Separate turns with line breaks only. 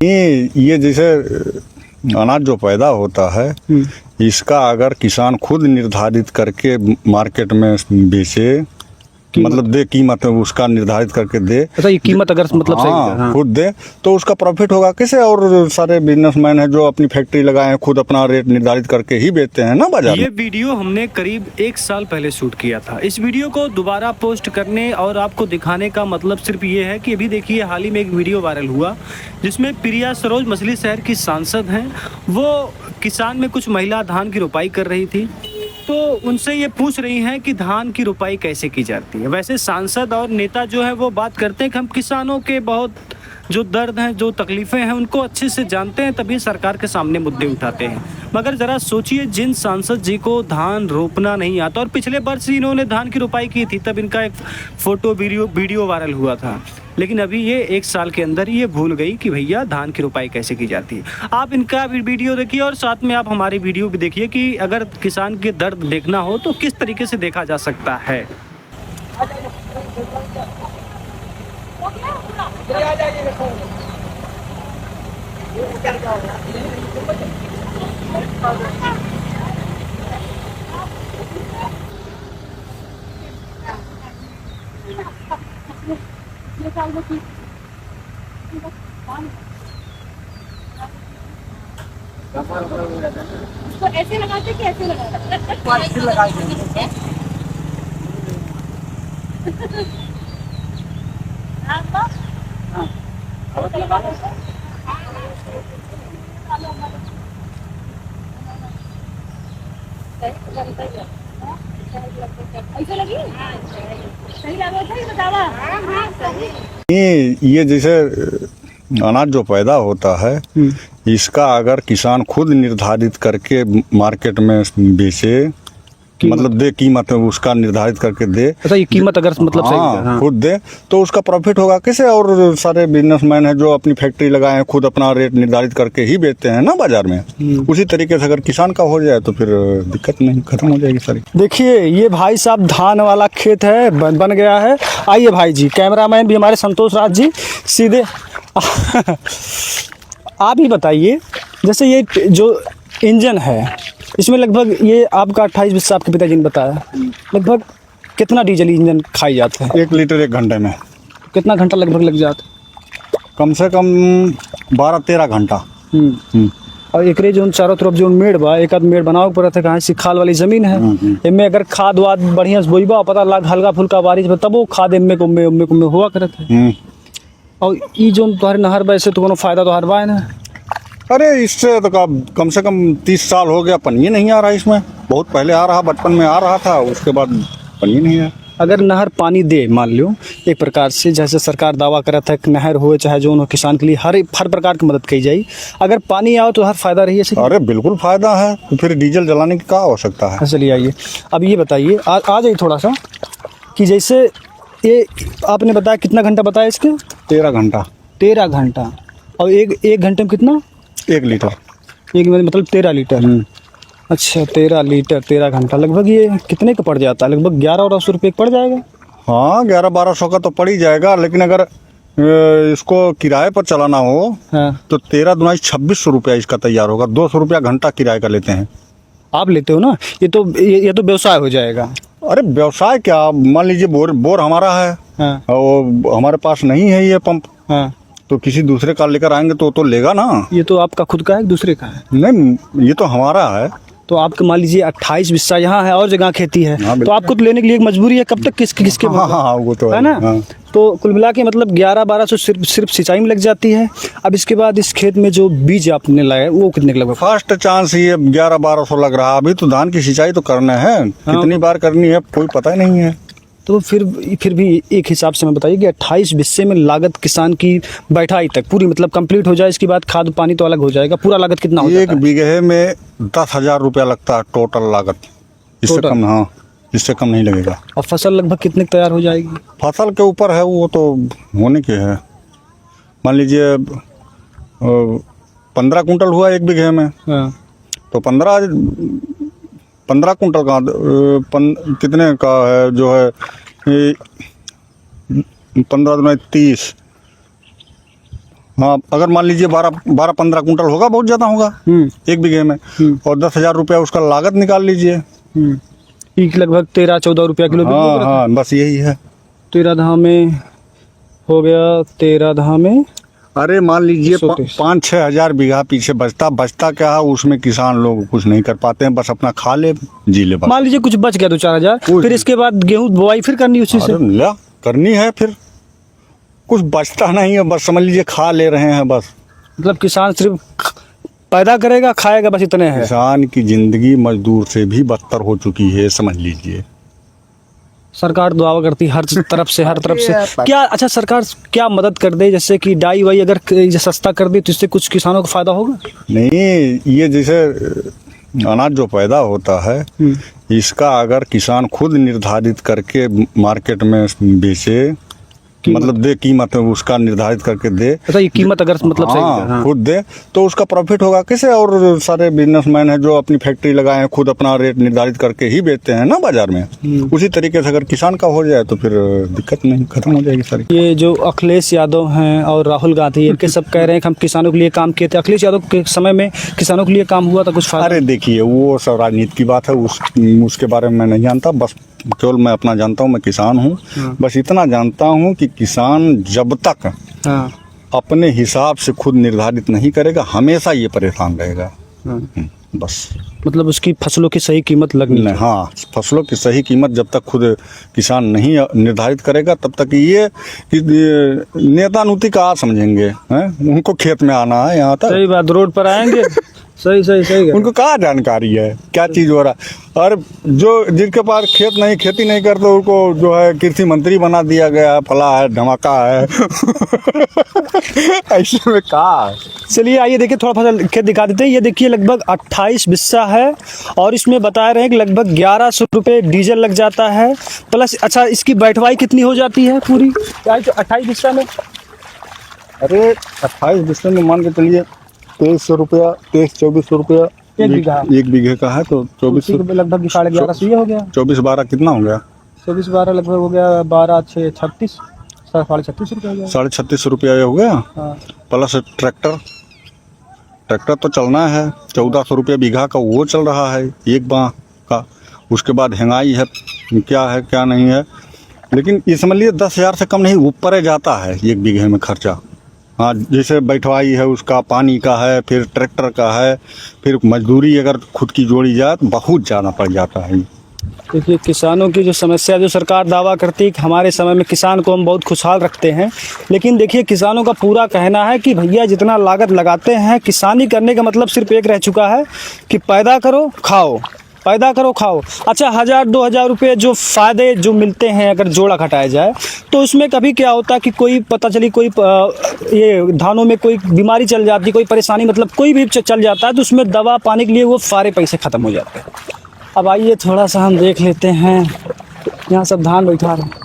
ये जैसे अनाज जो पैदा होता है इसका अगर किसान खुद निर्धारित करके मार्केट में बेचे, मतलब दे कीमत उसका निर्धारित करके दे।
अच्छा, ये कीमत अगर मतलब सही है, हाँ।
खुद दे तो उसका प्रॉफिट होगा कैसे। और सारे बिजनेसमैन है जो अपनी फैक्ट्री लगाए हैं खुद अपना रेट निर्धारित करके ही बेचते हैं ना बाजार में।
ये वीडियो हमने करीब 1 साल पहले शूट किया था। इस वीडियो को दोबारा पोस्ट करने और आपको दिखाने का मतलब सिर्फ ये है कि अभी देखिए हाल ही में एक वीडियो वायरल हुआ जिसमें प्रिया सरोज मछली शहर की सांसद हैं, वो किसान में कुछ महिला धान की रोपाई कर रही थी तो उनसे ये पूछ रही हैं कि धान की रोपाई कैसे की जाती है। वैसे सांसद और नेता जो है वो बात करते हैं कि हम किसानों के बहुत जो दर्द हैं, जो तकलीफ़ें हैं उनको अच्छे से जानते हैं, तभी सरकार के सामने मुद्दे उठाते हैं। मगर ज़रा सोचिए, जिन सांसद जी को धान रोपना नहीं आता और पिछले वर्ष ही इन्होंने धान की रोपाई की थी, तब इनका एक फ़ोटो वीडियो वायरल हुआ था, लेकिन अभी ये 1 साल के अंदर ये भूल गई कि भैया धान की रोपाई कैसे की जाती है। आप इनका वीडियो देखिए और साथ में आप हमारी वीडियो भी देखिए कि अगर किसान के दर्द देखना हो तो किस तरीके से देखा जा सकता है।
तो ऐसे लगाते कि ऐसे लगाते? लगाते ऐसे लगी सही लगा था, ये बतावा।
ये जैसे अनाज जो पैदा होता है इसका अगर किसान खुद निर्धारित करके मार्केट में बेचे, मतलब दे कीमत उसका निर्धारित करके दे।
अच्छा, ये कीमत अगर मतलब सही है, हाँ।
खुद दे तो उसका प्रॉफिट होगा कैसे। और सारे बिजनेसमैन है जो अपनी फैक्ट्री लगाए हैं खुद अपना रेट निर्धारित करके ही बेचते हैं ना बाजार में। उसी तरीके से अगर किसान का हो जाए तो फिर दिक्कत नहीं, खत्म हो जाएगी सारी।
देखिए ये भाई साहब धान वाला खेत है, बन गया है। आइए भाई जी, कैमरामैन भी हमारे संतोष राज जी सीधे आप ही बताइए, जैसे ये जो इंजन है इसमें लगभग ये आपका 28-20 आपके पिताजी ने बताया, लगभग कितना डीजल इंजन खाई जाते हैं?
1 लीटर 1 घंटे में।
कितना घंटा लगभग लग जाता है?
कम से कम 12-13 घंटा।
और एकरे जो चारों तरफ जो मेड़ बा, एक आध मेड़ बनावे पड़त है, कहाँ से खाल वाली जमीन है, इनमें अगर खाद वाद बढ़िया से बोईबा, पता लग हल्का फुल्का बारिश में तब वो खाद इनमें को हुआ करत है। और ये जो तुम्हारे नहर बा, इससे तो कोनो फायदा तो हर बा है ना?
अरे इससे तो कम से कम 30 साल हो गया पनी नहीं आ रहा इसमें। बहुत पहले आ रहा, बचपन में आ रहा था, उसके बाद पनी नहीं है।
अगर नहर पानी दे, मान लो एक प्रकार से जैसे सरकार दावा करता है कि नहर हो चाहे जो हो, किसान के लिए हर प्रकार की मदद की जाए, अगर पानी आओ तो हर फायदा रही है।
अरे बिल्कुल फायदा है, तो फिर डीजल जलाने की क्या आवश्यकता है।
चलिए आइए, अब ये बताइए आ जाइए थोड़ा सा कि जैसे ये आपने बताया कितना घंटा बताया इसके?
13 घंटा।
13 घंटा। और एक घंटे में कितना?
1 लीटर।
एक मतलब 13 लीटर। अच्छा, 13 लीटर 13 घंटा, लगभग ये कितने का पड़ जाता है? लगभग 1100 रुपये पड़ जाएगा।
हाँ, 1100-1200 का तो पड़ ही जाएगा, लेकिन अगर इसको किराए पर चलाना हो तो 13 दूना 2600 रुपया इसका तैयार होगा। 200 रुपया घंटा किराए का लेते हैं।
आप लेते हो ना? ये तो व्यवसाय हो जाएगा।
अरे व्यवसाय क्या, मान लीजिए बोर हमारा है, और हमारे पास नहीं है ये पंप, तो किसी दूसरे का लेकर आएंगे तो लेगा ना।
ये तो आपका खुद का है, दूसरे का है?
नहीं, ये तो हमारा है।
तो आपके मान लीजिए 28 बिस्सा यहाँ है और जगह खेती है, तो आपको तो लेने के लिए एक मजबूरी है। कब तक किसके
हाँ, वो तो
है ना। तो कुल मिला के मतलब 1100-1200 सिर्फ सिंचाई में लग जाती है। अब इसके बाद इस खेत में जो बीज आपने लगाया वो कितने लगभग?
फर्स्ट चांस ये 1100-1200 लग रहा। अभी तो धान की सिंचाई तो करना है, कितनी बार करनी है कोई पता ही नहीं है।
तो फिर भी एक हिसाब से मैं बताइए कि 28 बिस्से में लागत किसान की बैठाई तक पूरी मतलब कंप्लीट हो जाए, इसके बाद खाद पानी तो अलग हो जाएगा, पूरा लागत कितना हो जाता है?
1 बीघे में 10,000 रुपया लगता है टोटल लागत। इससे कम, हाँ, इससे कम नहीं लगेगा।
और फसल लगभग कितने तैयार हो जाएगी?
फसल के ऊपर है, वो तो होने की है। मान लीजिए 15 कुंटल हुआ 1 बीघे में, तो 15 कुंटल का कितने का है जो है 15 दूना 30, हाँ, अगर मान लीजिए 12-15 कुंटल होगा, बहुत ज़्यादा होगा 1 बीघे में, और 10,000 रुपया उसका लागत निकाल लीजिए।
एक लगभग 13-14 रुपया किलो बिक
हाँ
रहा था।
हाँ, बस यही है।
13 दहा में हो गया, 13 दहा में
अरे मान लीजिए
130।
5-6 हजार बीघा पीछे बचता क्या है, उसमें किसान लोग कुछ नहीं कर पाते हैं, बस अपना खा ले जी ले बस।
मान लीजिए कुछ बच गया 2-4 हजार,
कुछ-
फिर इसके बाद गेहूं बुआई फिर करनी उसी से।
अरे ला करनी है, फिर कुछ बचता नहीं है, बस समझ लीजिए खा ले रहे हैं बस।
मतलब किसान सिर्फ पैदा करेगा, खाएगा, बस इतने है।
किसान की जिंदगी मजदूर से भी बदतर हो चुकी है, समझ लीजिए।
सरकार दुआ करती है हर तरफ से, हर तरफ से। क्या अच्छा सरकार क्या मदद कर दे, जैसे कि डाई वाई अगर ये सस्ता कर दे तो इससे कुछ किसानों को फायदा होगा?
नहीं, ये जैसे अनाज जो पैदा होता है, इसका अगर किसान खुद निर्धारित करके मार्केट में बेचे, मतलब दे कीमत उसका निर्धारित करके दे,
अच्छा ये कीमत अगर मतलब सही है,
हाँ, खुद दे तो उसका प्रॉफिट होगा कैसे। और सारे बिजनेसमैन हैं जो अपनी फैक्ट्री लगाए हैं, खुद अपना रेट निर्धारित करके ही बेचते हैं ना बाजार में। उसी तरीके से अगर किसान का हो जाए तो फिर दिक्कत नहीं, खत्म हो जाएगी सारी।
ये जो अखिलेश यादव हैं और राहुल गांधी, इनके सब कह रहे हैं कि हम किसानों के लिए काम किए थे। अखिलेश यादव के समय में किसानों के लिए काम हुआ था कुछ फायदा?
अरे देखिए, वो सब राजनीति की बात है, उसके बारे में मैं नहीं जानता। बस केवल मैं अपना जानता हूँ, मैं किसान हूँ। बस इतना जानता हूँ कि किसान जब तक
हाँ,
अपने हिसाब से खुद निर्धारित नहीं करेगा, हमेशा ये परेशान रहेगा।
हाँ।
बस
मतलब उसकी फसलों की सही कीमत लगनी
नहीं, हाँ, फसलों की सही कीमत जब तक खुद किसान नहीं निर्धारित करेगा, तब तक ये नेता नुती का समझेंगे हैं। उनको खेत में आना है, यहाँ तक
सही बात, रोड पर आएंगे। सही सही सही
उनको कहाँ जानकारी है क्या चीज़ हो रहा है। और जो जिनके पास खेत नहीं, खेती नहीं करते, उनको जो है कृषि मंत्री बना दिया गया है, फला है, धमाका है। ऐसे में कहाँ।
चलिए आइए देखिए, थोड़ा फसल खेत दिखा देते हैं। ये देखिए लगभग 28 बिस्सा है और इसमें बता रहे हैं कि लगभग 1100 रुपये डीजल लग जाता है, प्लस अच्छा इसकी बैठवाई कितनी हो जाती है पूरी 28 बिस्सा में?
अरे 28 बिस्से में मान के चलिए 2300 रुपया, 2300-2400 रुपया एक बीघे का है, तो 2400
रुपये लगभग 1150 ये हो गया।
24-12 कितना हो गया?
24-12 लगभग हो गया 12-6-36, 36.5 रुपये हो गया।
36.5 रुपया ये हो गया।
हाँ।
प्लस ट्रैक्टर तो चलना है, 1400 रुपया बीघा का वो चल रहा है एक बाह का। उसके बाद हेंगाई है, क्या है क्या नहीं है, लेकिन ये समझ लीजिए 10,000 से कम नहीं ऊपर जाता है एक बीघे में खर्चा। हाँ, जैसे बैठवाई है उसका, पानी का है, फिर ट्रैक्टर का है, फिर मजदूरी अगर खुद की जोड़ी जाए तो बहुत ज़्यादा पड़ जाता है।
देखिए किसानों की जो समस्या, जो सरकार दावा करती है कि हमारे समय में किसान को हम बहुत खुशहाल रखते हैं, लेकिन देखिए किसानों का पूरा कहना है कि भैया जितना लागत लगाते हैं, किसानी करने का मतलब सिर्फ एक रह चुका है कि पैदा करो खाओ, पैदा करो खाओ। अच्छा 1,000-2,000 रुपये जो फ़ायदे जो मिलते हैं अगर जोड़ा घटाया जाए तो उसमें कभी क्या होता है कि कोई पता चली कोई ये धानों में कोई बीमारी चल जाती, कोई परेशानी, मतलब कोई भी चल जाता है तो उसमें दवा पाने के लिए वो सारे पैसे ख़त्म हो जाते हैं। अब आइए थोड़ा सा हम देख लेते हैं, यहाँ सब धान बैठा रहे हैं।